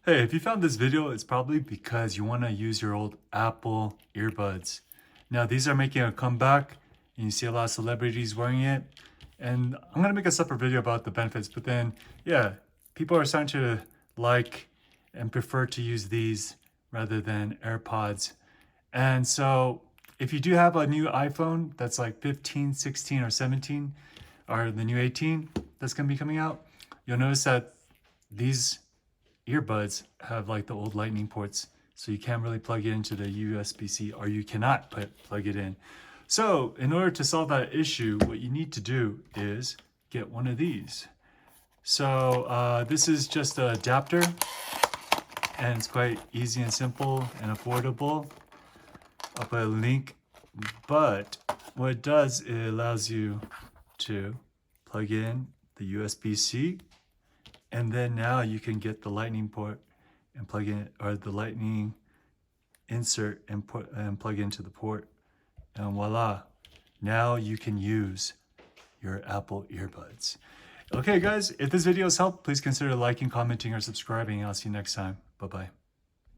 Hey, if you found this video, it's probably because you want to use your old Apple earbuds. Now, these are making a comeback, and you see a lot of celebrities wearing it. And I'm going to make a separate video about the benefits, but then, yeah, people are starting to like and prefer to use these rather than AirPods. And so, if you do have a new iPhone that's like 15, 16, or 17, or the new 18 that's going to be coming out, you'll notice that these earbuds have like the old lightning ports, so you can't really plug it into the USB-C, or you cannot plug it in. So in order to solve that issue, what you need to do is get one of these. So this is just an adapter, and it's quite easy and simple and affordable. I'll put a link, but what it does, it allows you to plug in the USB-C, and then now you can get the lightning port and plug in, or the lightning insert and plug into the port, and voila, now you can use your Apple earbuds. Okay guys, if this video has helped, please consider liking, commenting, or subscribing. I'll see you next time. Bye-bye.